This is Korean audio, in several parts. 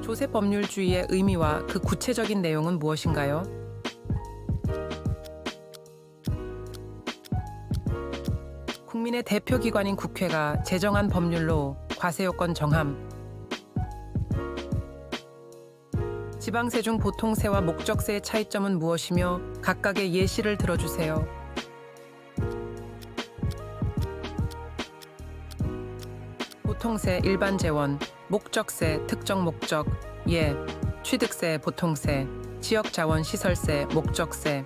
조세 법률주의의 의미와 그 구체적인 내용은 무엇인가요? 국민의 대표기관인 국회가 제정한 법률로 과세요건 정함. 지방세 중 보통세와 목적세의 차이점은 무엇이며 각각의 예시를 들어주세요. 보통세 일반 재원, 목적세 특정 목적, 예, 취득세 보통세, 지역자원 시설세 목적세.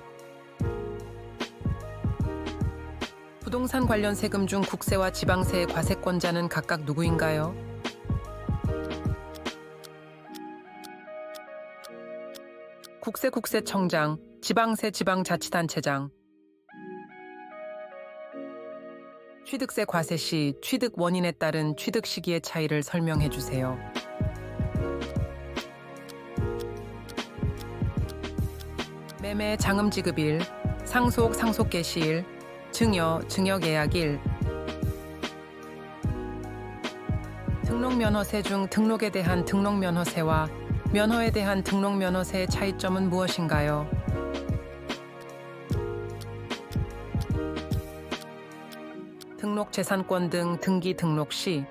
부동산 관련 세금 중 국세와 지방세의 과세권자는 각각 누구인가요? 국세청장, 지방세 지방자치단체장. 취득세 과세 시 취득 원인에 따른 취득 시기의 차이를 설명해 주세요. 매매 장음 지급일, 상속 개시일, 증여 계약일. 등록면허세 중 등록에 대한 등록면허세와 면허에 대한 등록면허세의 차이점은 무엇인가요? 등록재산권 등 등기 등록 시,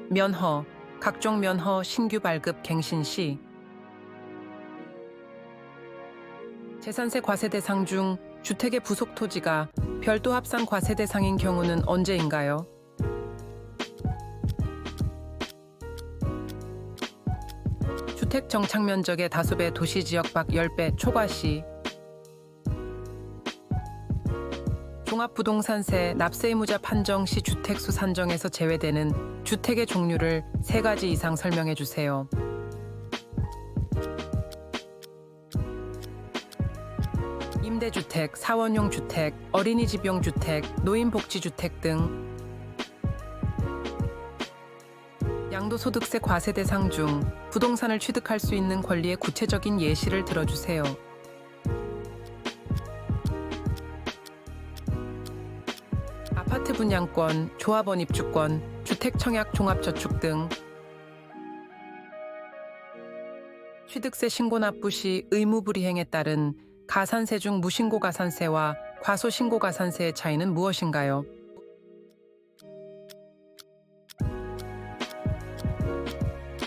면허, 각종 면허 신규 발급 갱신 시. 재산세 과세 대상 중 주택의 부속 토지가 별도 합산 과세 대상인 경우는 언제인가요? 주택 정착 면적의 다수배 도시지역 밖 10배 초과 시. 종합부동산세 납세 의무자 판정 시 주택수 산정에서 제외되는 주택의 종류를 3가지 이상 설명해 주세요. 임대주택, 사원용 주택, 어린이집용 주택, 노인복지주택 등. 양도소득세 과세 대상 중 부동산을 취득할 수 있는 권리의 구체적인 예시를 들어주세요. 아파트 분양권, 조합원 입주권, 주택청약 종합저축 등. 취득세 신고 납부 시 의무 불이행에 따른 가산세 중 무신고 가산세와 과소신고 가산세의 차이는 무엇인가요?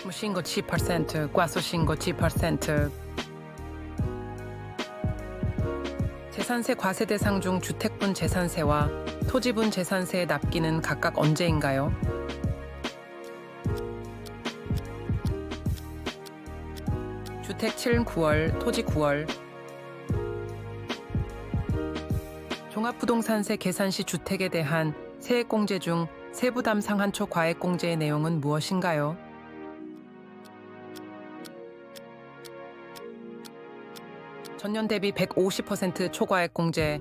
무신고 10%, 과소신고 10%. 재산세 과세 대상 중 주택분 재산세와 토지분 재산세의 납기는 각각 언제인가요? 주택 7은 9월, 토지 9월. 종합부동산세 계산 시 주택에 대한 세액공제 중 세부담 상한초 과액공제의 내용은 무엇인가요? 전년 대비 150% 초과액공제.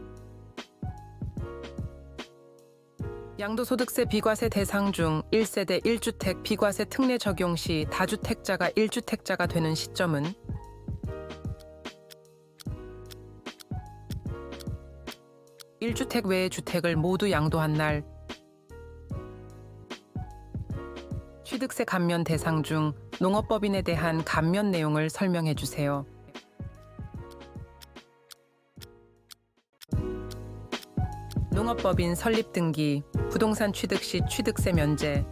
양도소득세 비과세 대상 중 1세대 1주택 비과세 특례 적용 시 다주택자가 1주택자가 되는 시점은? (1주택) 외의 주택을 모두 양도한 날. 취득세 감면 대상 중 농업법인에 대한 감면 내용을 설명해 주세요. 농업법인 설립 등기, 부동산 취득 시 취득세 면제.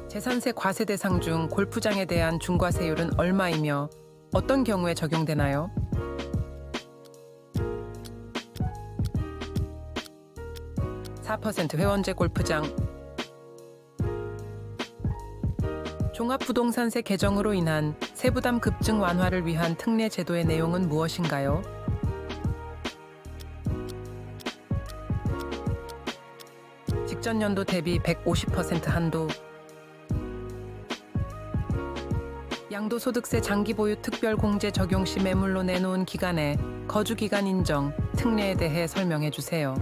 재산세 과세 대상 중 골프장에 대한 중과세율은 얼마이며 어떤 경우에 적용되나요? (4% 회원제 골프장). 종합부동산세 개정으로 인한 세부담 급증 완화를 위한 특례 제도의 내용은 무엇인가요? 직전 연도 대비 150% 한도. 양도소득세 장기보유 특별공제 적용 시 매물로 내놓은 기간의 거주기간 인정, 특례에 대해 설명해 주세요.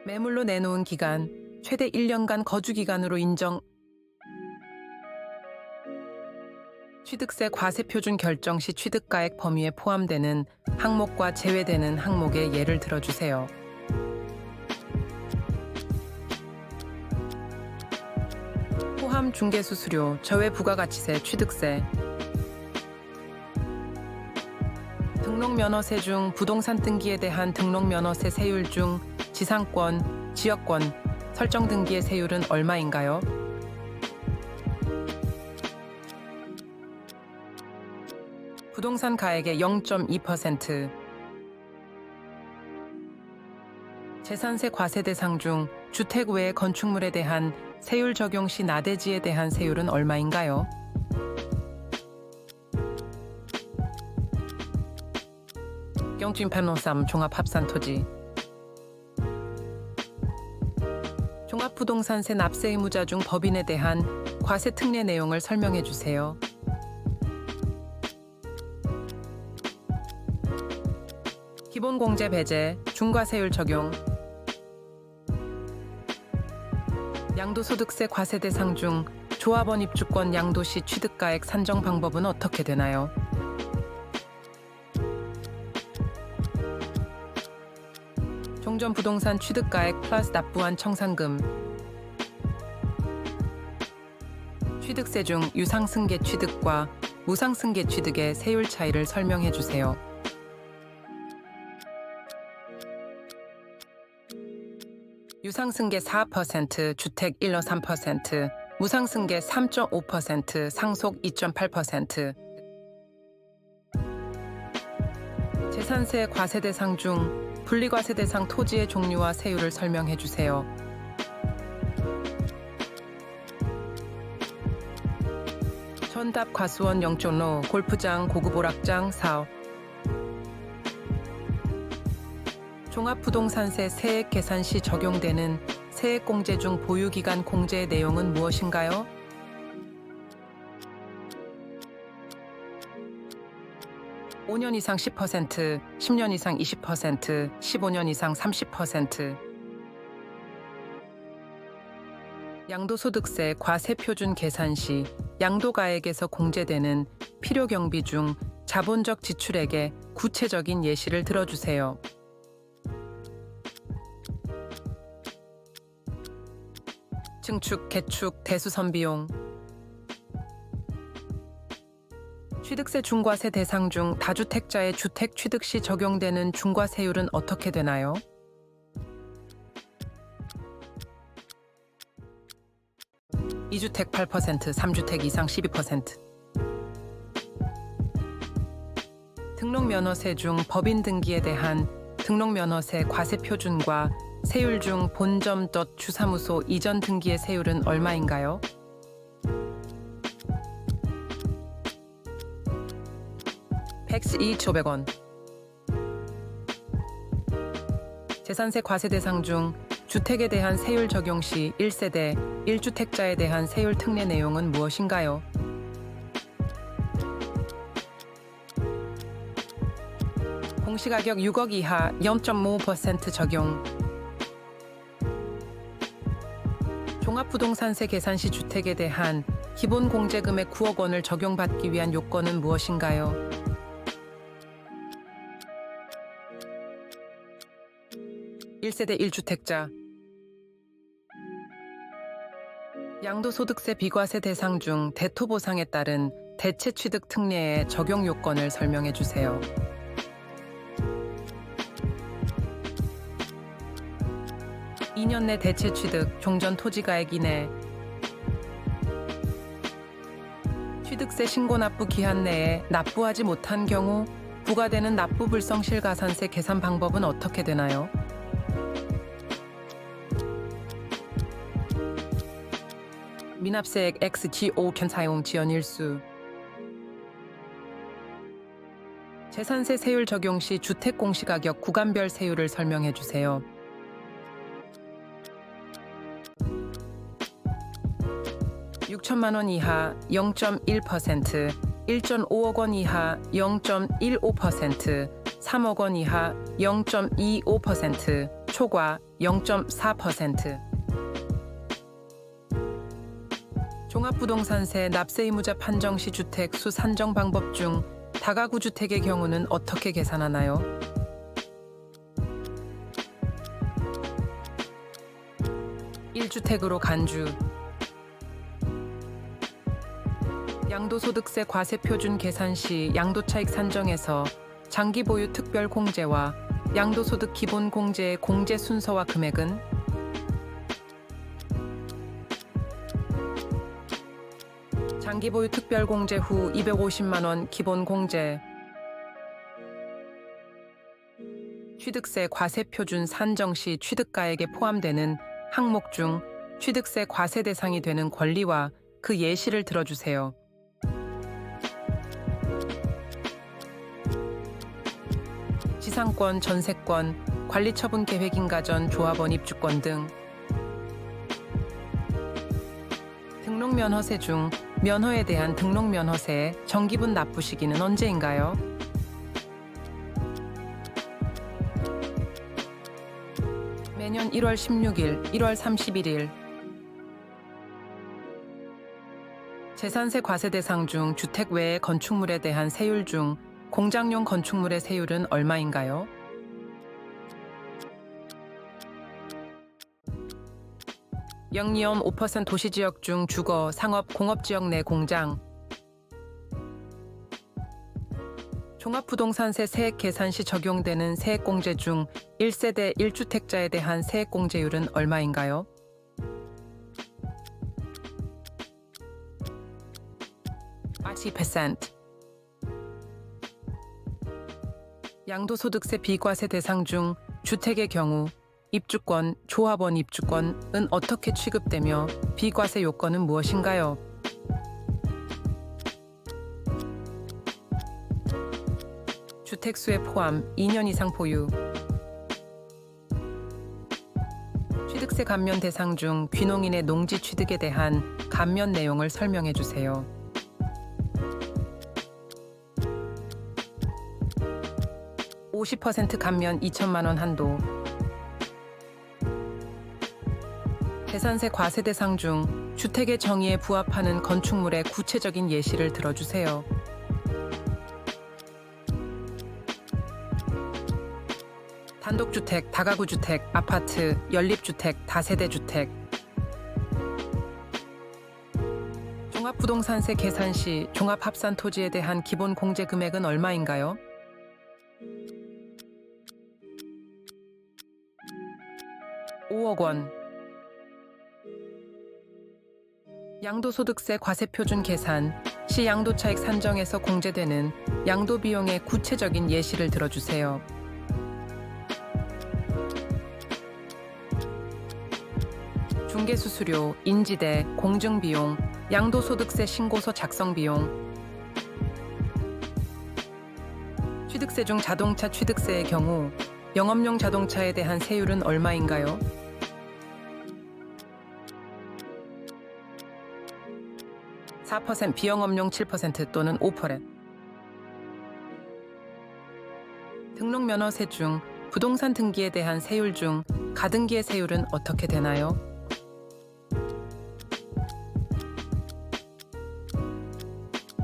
매물로 내놓은 기간, 최대 1년간 거주기간으로 인정. 취득세 과세표준 결정 시 취득가액 범위에 포함되는 항목과 제외되는 항목의 예를 들어주세요. 포함 중개수수료, 저외 부가가치세, 취득세. 등록면허세 중 부동산 등기에 대한 등록면허세 세율 중 지상권, 지역권, 설정 등기의 세율은 얼마인가요? 부동산 가액의 0.2%. 재산세 과세 대상 중 주택 외의 건축물에 대한 세율 적용 시 나대지에 대한 세율은 얼마인가요? 경진판노삼 종합합산토지. 종합부동산세 납세 의무자 중 법인에 대한 과세 특례 내용을 설명해 주세요. 기본공제 배제, 중과세율 적용. 양도소득세 과세 대상 중 조합원 입주권 양도시 취득가액 산정 방법은 어떻게 되나요? 종전부동산 취득가액 플러스 납부한 청산금. 취득세 중 유상승계 취득과 무상승계 취득의 세율 차이를 설명해 주세요. 유상승계 4%, 주택 1.3%, 무상승계 3.5%, 상속 2.8%. 재산세 과세 대상 중 분리과세 대상 토지의 종류와 세율을 설명해 주세요. 전답 과수원 영종로, 골프장, 고급 오락장, 사업. 종합부동산세 세액 계산 시 적용되는 세액공제 중 보유기간 공제의 내용은 무엇인가요? (5년) 이상 10%, (10년) 이상 20%, (15년) 이상 30%. 양도소득세 과세표준 계산 시 양도가액에서 공제되는 필요경비 중 자본적 지출액의 구체적인 예시를 들어주세요. 증축, 개축, 대수선 비용. 취득세 중과세 대상 중 다주택자의 주택 취득 시 적용되는 중과세율은 어떻게 되나요? (2주택) 8%, (3주택) 이상 12%. 등록면허세 중 법인 등기에 대한 등록면허세 과세 표준과 세율 중 본점 주사무소 이전 등기의 세율은 얼마인가요? 팩스 2,500원. 재산세 과세 대상 중 주택에 대한 세율 적용 시 1세대, 1주택자에 대한 세율 특례 내용은 무엇인가요? 공시가격 6억 이하 0.5% 적용. 종합부동산세 계산 시 주택에 대한 기본 공제금액 9억 원을 적용받기 위한 요건은 무엇인가요? (1세대 1주택자). 양도소득세 비과세 대상 중 대토보상에 따른 대체취득 특례의 적용 요건을 설명해 주세요. (2년) 내 대체취득, 종전 토지가액 이내. 취득세 신고 납부 기한 내에 납부하지 못한 경우 부과되는 납부불성 실가산세 계산 방법은 어떻게 되나요? 미납세액 XGO 사용 지연 일수. 재산세 세율 적용 시 주택 공시가격 구간별 세율을 설명해 주세요. (6천만 원) 이하 0.1%, (1.5억 원) 이하 0.15%, (3억 원) 이하 0.25%, 초과 0.4%. 종합부동산세 납세 의무자 판정 시 주택 수 산정 방법 중 다가구 주택의 경우는 어떻게 계산하나요? (1주택으로 간주). 양도소득세 과세표준 계산 시 양도차익 산정에서 장기보유 특별공제와 양도소득 기본공제의 공제 순서와 금액은 장기보유 특별공제 후 250만 원 기본공제 취득세 과세표준 산정 시 취득가액에 포함되는 항목 중 취득세 과세 대상이 되는 권리와 그 예시를 들어주세요. 지상권, 전세권, 관리처분 계획인가전, 조합원 입주권 등. 등록면허세 중 면허에 대한 등록면허세의 정기분 납부 시기는 언제인가요? 매년 1월 16일, 1월 31일. 재산세 과세 대상 중 주택 외의 건축물에 대한 세율 중 공장용 건축물의 세율은 얼마인가요? 영리엄 5% 도시지역 중 주거, 상업, 공업지역 내 공장. 종합부동산세 세액 계산 시 적용되는 세액공제 중 1세대 1주택자에 대한 세액공제율은 얼마인가요? (80%) 양도소득세 비과세 대상 중 주택의 경우 입주권, 조합원 입주권은 어떻게 취급되며 비과세 요건은 무엇인가요? 주택수에 포함 2년 이상 보유. 취득세 감면 대상 중 귀농인의 농지 취득에 대한 감면 내용을 설명해 주세요. (50% 감면 2천만 원 한도). 재산세 과세 대상 중 주택의 정의에 부합하는 건축물의 구체적인 예시를 들어주세요. 단독주택, 다가구주택, 아파트, 연립주택, 다세대주택. 종합부동산세 계산 시 종합합산 토지에 대한 기본 공제 금액은 얼마인가요? (5억 원). 양도소득세 과세표준 계산 시 양도차익 산정에서 공제되는 양도비용의 구체적인 예시를 들어주세요. 중개수수료, 인지대, 공증비용, 양도소득세 신고서 작성비용. 취득세 중 자동차 취득세의 경우 영업용 자동차에 대한 세율은 얼마인가요? (4%) 비영업용 7% 또는 5%. 등록면허세 중 부동산 등기에 대한 세율 중 가등기의 세율은 어떻게 되나요?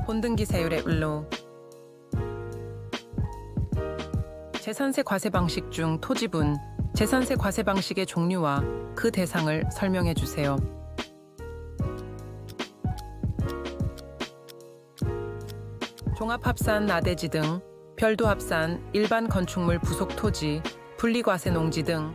본등기 세율의 을로. 재산세 과세 방식 중 토지분, 재산세 과세 방식의 종류와 그 대상을 설명해 주세요. 종합합산 나대지 등 별도합산 일반 건축물 부속 토지, 분리과세 농지 등.